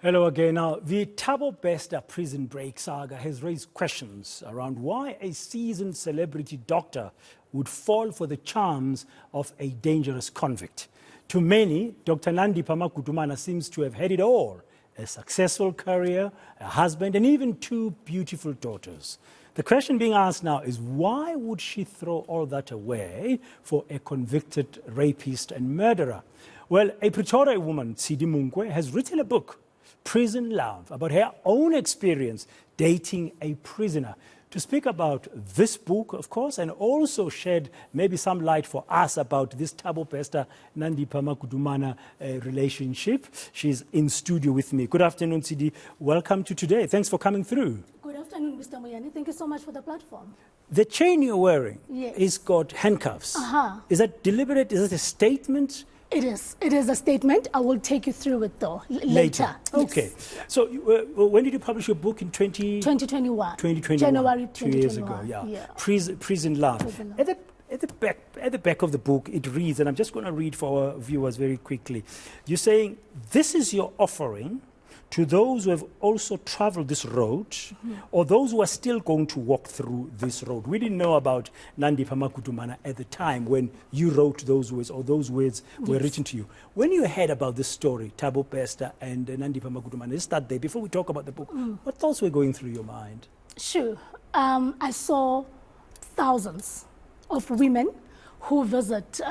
Hello again. Now, the Thabo Bester prison break saga has raised questions around why a seasoned celebrity doctor would fall for the charms of a dangerous convict. To many, Dr. Nandi Pamakutumana seems to have had it all: a successful career, a husband, and even two beautiful daughters. The question being asked now is, why would she throw all that away for a convicted rapist and murderer? Well, a Pretoria woman, Tshidi Monkoe, has written a book, Prison Love, about her own experience dating a prisoner. To speak about this book, of course, and also shed maybe some light for us about this Thabo Bester Nandi Pamakutumana relationship, she's in studio with me. Good afternoon, Tshidi. Welcome to today. Thanks for coming through. Good afternoon, Mr. Moyane. Thank you so much for the platform. The chain you're wearing Yes. is got handcuffs. Uh-huh. Is that deliberate? Is it a statement? It is. It is a statement. I will take you through it, though, later. Okay. Yes. So when did you publish your book? In 2021. 2021. January 2 years ago, 2021. yeah. Prison Love. Prison Love. At the back of the book, it reads, and I'm just going to read for our viewers very quickly. You're saying, this is your offering to those who have also traveled this road, or those who are still going to walk through this road. We didn't know about Nandi Pamakutumana at the time when you wrote those words, or those words were written to you. When you heard about this story, Thabo Bester and Nandi Pamakutumana, let's start there. Before we talk about the book, what thoughts were going through your mind? Sure. I saw thousands of women who visit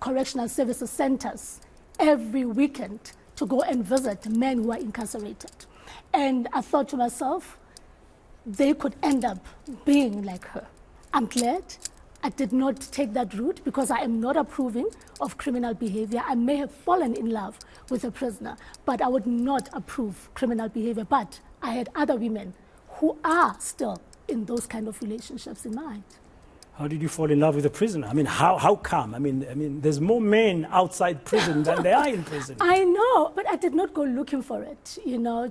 correctional services centers every weekend to go and visit men who are incarcerated. And I thought to myself, they could end up being like her. I'm glad I did not take that route, because I am not approving of criminal behavior. I may have fallen in love with a prisoner, but I would not approve criminal behavior. But I had other women who are still in those kind of relationships in mind. How did you fall in love with a prisoner? I mean, how come? I mean, there's more men outside prison than there are in prison. I know, but I did not go looking for it,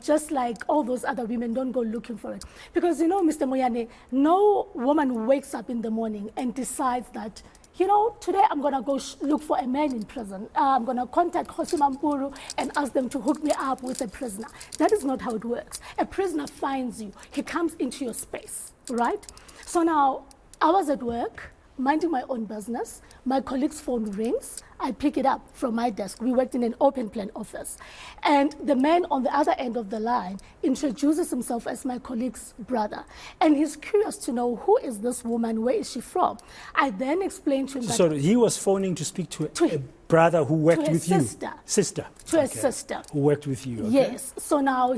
just like all those other women don't go looking for it. Because, Mr. Moyane, no woman wakes up in the morning and decides that, today I'm going to go look for a man in prison. I'm going to contact Khosi Mampuru and ask them to hook me up with a prisoner. That is not how it works. A prisoner finds you. He comes into your space, right? So now, I was at work, minding my own business. My colleague's phone rings. I pick it up from my desk. We worked in an open plan office. And the man on the other end of the line introduces himself as my colleague's brother. And he's curious to know, who is this woman? Where is she from? I then explained to him that... So he was phoning to speak to a brother who worked with you? Sister. To a sister. Who worked with you, okay. Yes. So now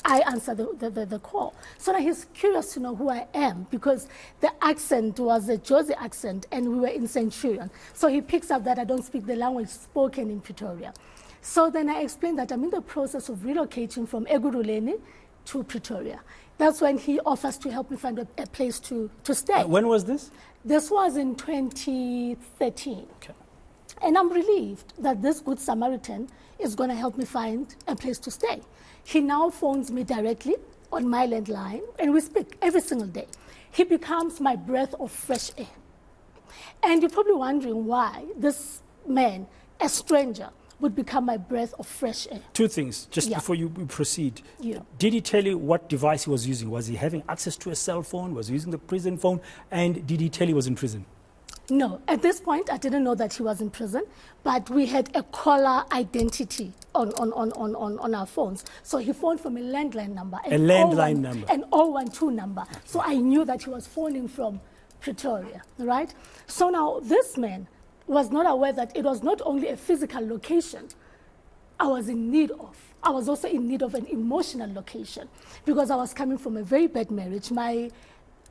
I answered the call. So now he's curious to know who I am, because the accent was a Jozi accent and we were in Centurion. So he picks up that I don't speak the language spoken in Pretoria. So then I explained that I'm in the process of relocating from Eguruleni to Pretoria. That's when he offers to help me find a place to stay. When was this? This was in 2013. Okay. And I'm relieved that this good Samaritan is going to help me find a place to stay. He now phones me directly on my landline, and we speak every single day. He becomes my breath of fresh air. And you're probably wondering why this man, a stranger, would become my breath of fresh air. Two things, just before you proceed. Yeah. Did he tell you what device he was using? Was he having access to a cell phone? Was he using the prison phone? And did he tell you he was in prison? No, at this point, I didn't know that he was in prison, but we had a caller identity on our phones. So he phoned from a landline number. An 012 number. Okay. So I knew that he was phoning from Pretoria, right? So now this man was not aware that it was not only a physical location I was in need of. I was also in need of an emotional location, because I was coming from a very bad marriage. My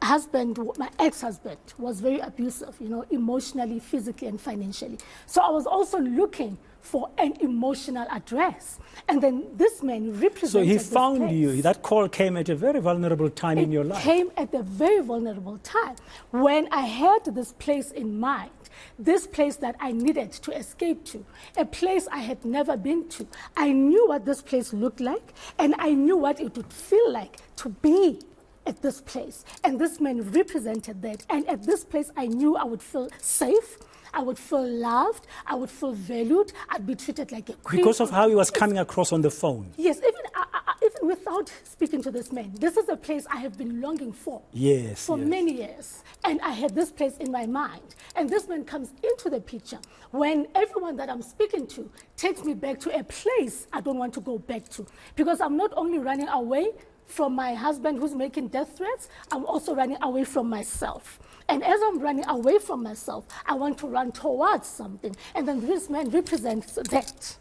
ex-husband was very abusive, emotionally, physically, and financially. So I was also looking for an emotional address. And then this man represented. So he found you. That call came at a very vulnerable time in your life. It came at a very vulnerable time when I had this place in mind, this place that I needed to escape to, a place I had never been to. I knew what this place looked like, and I knew what it would feel like to be at this place. And this man represented that. And at this place, I knew I would feel safe. I would feel loved. I would feel valued. I'd be treated like a queen. Because of how he was coming across on the phone. Yes, even even without speaking to this man, this is a place I have been longing for. Yes. For many years. And I had this place in my mind. And this man comes into the picture when everyone that I'm speaking to takes me back to a place I don't want to go back to. Because I'm not only running away from my husband who's making death threats, I'm also running away from myself. And as I'm running away from myself, I want to run towards something. And then this man represents that.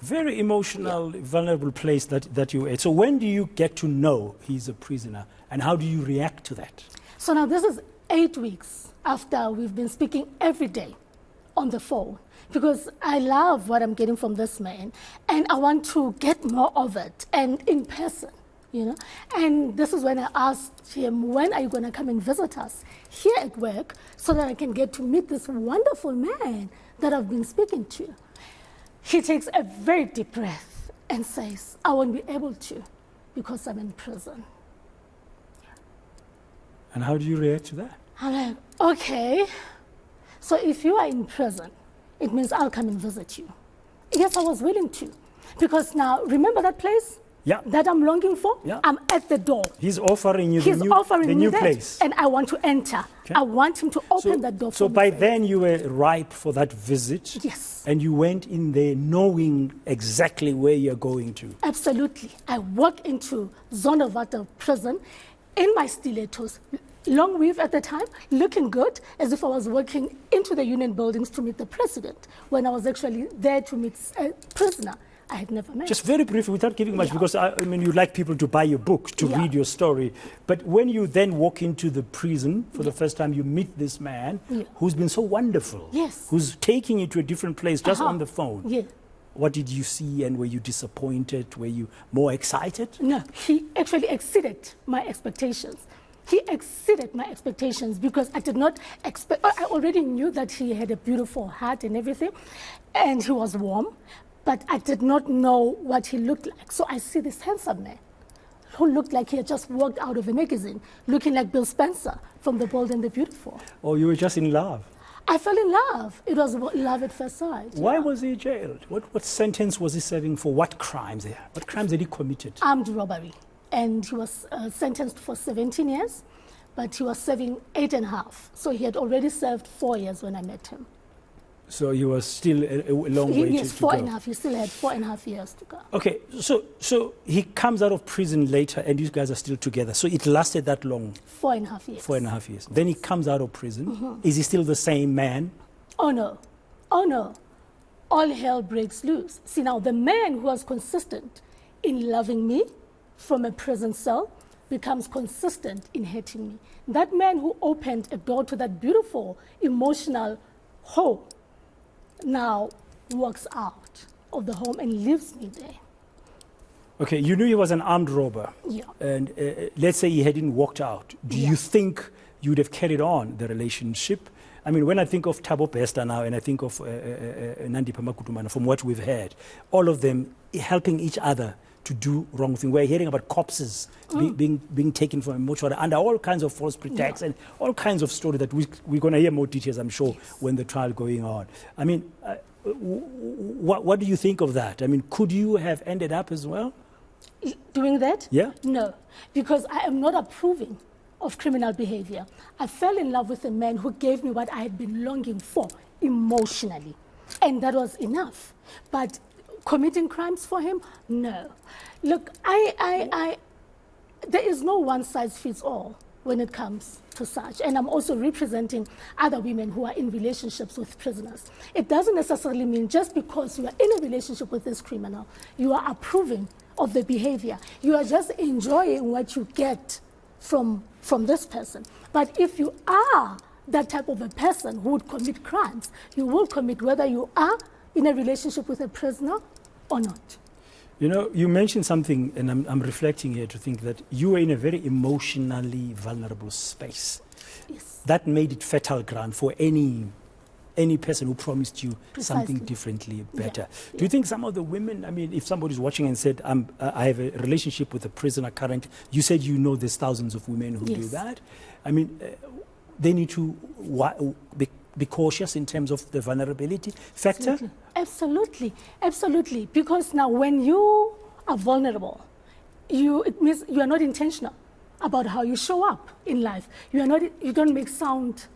Very emotional, vulnerable place that you're at. So when do you get to know he's a prisoner, and how do you react to that? So now this is 8 weeks after we've been speaking every day on the phone, because I love what I'm getting from this man, and I want to get more of it, and in person, you know. And this is when I asked him, when are you going to come and visit us here at work so that I can get to meet this wonderful man that I've been speaking to? He takes a very deep breath and says, I won't be able to because I'm in prison. And how do you react to that? I'm like, okay, so if you are in prison, it means I'll come and visit you. Yes, I was willing to. Because now, remember that place? Yeah. That I'm longing for? Yeah. I'm at the door. He's offering you He's offering the me new that, place. and I want to enter. Okay. I want him to open that door for So me. by then you were ripe for that visit? Yes. And you went in there knowing exactly where you're going to? Absolutely. I walk into Zonderwater prison in my stilettos, long weave at the time, looking good, as if I was walking into the union buildings to meet the president, when I was actually there to meet a prisoner I had never met. Just very briefly, without giving much, because I mean, you like people to buy your book, to read your story. But when you then walk into the prison for the first time, you meet this man who's been so wonderful. Yes. Who's taking you to a different place just on the phone. Yeah. What did you see, and were you disappointed? Were you more excited? No, he actually exceeded my expectations. He exceeded my expectations because I did not expect, I already knew that he had a beautiful heart and everything, and he was warm, but I did not know what he looked like. So I see this handsome man who looked like he had just walked out of a magazine, looking like Bill Spencer from The Bold and the Beautiful. Or you were just in love? I fell in love. It was love at first sight. Why was he jailed? What sentence was he serving for? What crimes? What crimes had he committed? Armed robbery. And he was sentenced for 17 years, but he was serving 8.5. So he had already served 4 years when I met him. So he was still a long way to go. 4.5. He still had 4.5 years to go. Okay, so he comes out of prison later, and you guys are still together. So it lasted that long? 4.5 years. 4.5 years. Then he comes out of prison. Is he still the same man? Oh, no. Oh, no. All hell breaks loose. See, now, the man who was consistent in loving me from a prison cell becomes consistent in hating me. That man who opened a door to that beautiful, emotional home now walks out of the home and leaves me there. Okay, you knew he was an armed robber. Yeah. And let's say he hadn't walked out. Do you think you'd have carried on the relationship? I mean, when I think of Thabo Bester now, and I think of Nandi Pamakutumana, from what we've heard, all of them helping each other to do wrong things. We're hearing about corpses being taken from a mortuary under all kinds of false pretexts and all kinds of stories that we're going to hear more details, I'm sure, when the trial going on. I mean, what do you think of that? I mean, could you have ended up as well? Doing that? Yeah? No, because I am not approving of criminal behavior. I fell in love with a man who gave me what I had been longing for emotionally, and that was enough. But committing crimes for him? No. Look, there is no one size fits all when it comes to such. And I'm also representing other women who are in relationships with prisoners. It doesn't necessarily mean just because you are in a relationship with this criminal, you are approving of the behavior. You are just enjoying what you get from this person. But if you are that type of a person who would commit crimes, you will commit whether you are in a relationship with a prisoner or not. You know, you mentioned something, and I'm reflecting here to think that you were in a very emotionally vulnerable space. Yes. That made it fertile ground for any person who promised you something differently better. Yeah. Do you think some of the women, I mean, if somebody's watching and said, I have a relationship with a prisoner current, you said you know there's thousands of women who do that. I mean, they need to be cautious in terms of the vulnerability factor? Absolutely, absolutely. Because now when you are vulnerable, it means you are not intentional about how you show up in life. You don't make sound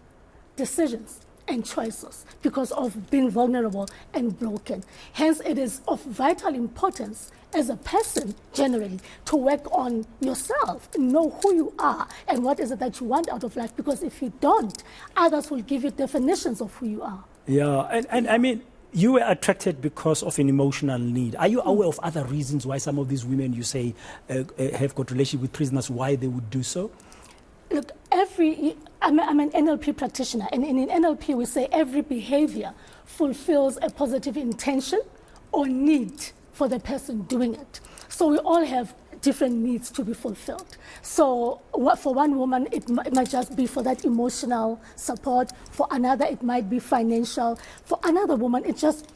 decisions and choices because of being vulnerable and broken. Hence, it is of vital importance as a person generally to work on yourself, know who you are and what is it that you want out of life, because if you don't, others will give you definitions of who you are. Yeah, and I mean, you were attracted because of an emotional need. Are you aware of other reasons why some of these women, you say, have got relationship with prisoners, why they would do so? Look, I'm an NLP practitioner, and in NLP we say every behavior fulfills a positive intention or need for the person doing it. So we all have different needs to be fulfilled. So for one woman, it might just be for that emotional support. For another, it might be financial. For another woman, it's just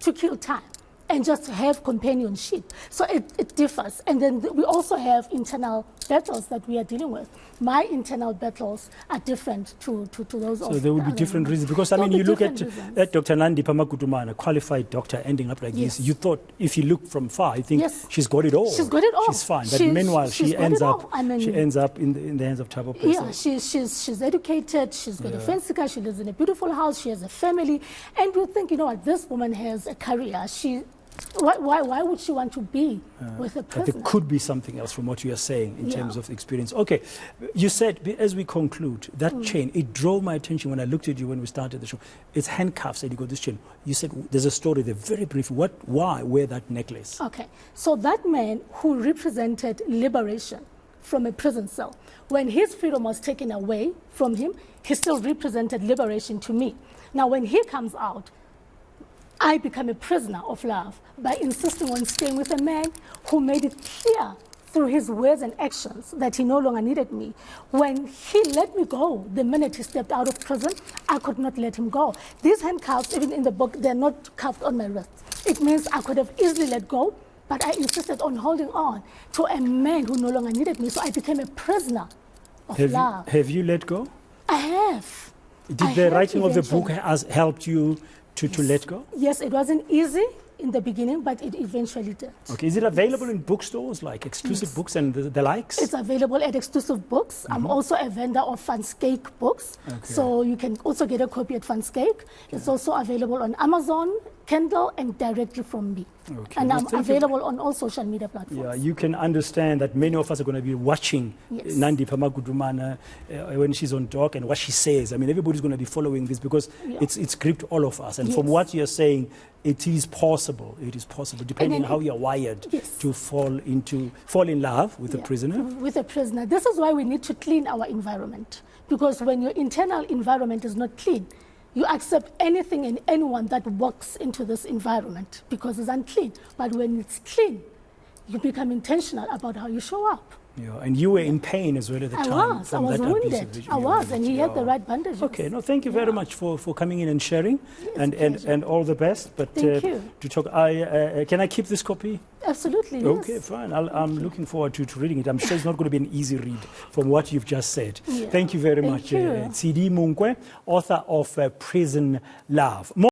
to kill time and just have companionship. So it differs. And then we also have internal battles that we are dealing with. My internal battles are different to those of So there will be different reasons. Because, I mean, you look at Dr. Nandi Pamakutumana, a qualified doctor, ending up like this. You thought, if you look from far, you think she's got it all. She's got it all. She's fine. But meanwhile, she ends up in the hands of Thabo Bester. Yeah, she's educated, she's got a fancy car, she lives in a beautiful house, she has a family. And you think, you know what, this woman has a career. Why would she want to be with a prisoner? But there could be something else from what you are saying in terms of experience. Okay, you said, as we conclude, that chain, it drove my attention when I looked at you when we started the show. It's handcuffs and you got this chain. You said there's a story there, very brief. Why wear that necklace? Okay, so that man who represented liberation from a prison cell, when his freedom was taken away from him, he still represented liberation to me. Now, when he comes out, I become a prisoner of love by insisting on staying with a man who made it clear through his words and actions that he no longer needed me. When he let me go, the minute he stepped out of prison, I could not let him go. These handcuffs, even in the book, they're not cuffed on my wrists. It means I could have easily let go, but I insisted on holding on to a man who no longer needed me, so I became a prisoner of love. Have you let go? I have. Did the writing of the book has helped you to let go? Yes, it wasn't easy in the beginning, but it eventually did. Okay, is it available in bookstores, like exclusive books and the likes? It's available at exclusive books. I'm also a vendor of Fanscake books, so you can also get a copy at Fanscake. It's also available on Amazon, Kindle, and directly from me. Okay. And I'm available on all social media platforms. Yeah, you can understand that many of us are going to be watching Nandi Pamakutumana when she's on talk and what she says. I mean, everybody's going to be following this because it's gripped all of us. And from what you're saying, it is possible. It is possible, depending on how you're wired, to fall in love with a prisoner. With a prisoner. This is why we need to clean our environment. Because when your internal environment is not clean, you accept anything and anyone that walks into this environment because it's unclean. But when it's clean, you become intentional about how you show up. Yeah, and you were in pain as well at the time. I was wounded. I was, and he had the right bandages. Okay, no, thank you very much for coming in and sharing, and all the best. But thank you. To talk, can I keep this copy? Absolutely, Okay, yes. fine. I'm looking forward to reading it. I'm sure it's not going to be an easy read from what you've just said. Thank you very much. You. Tshidi Monkoe, author of Prison Love.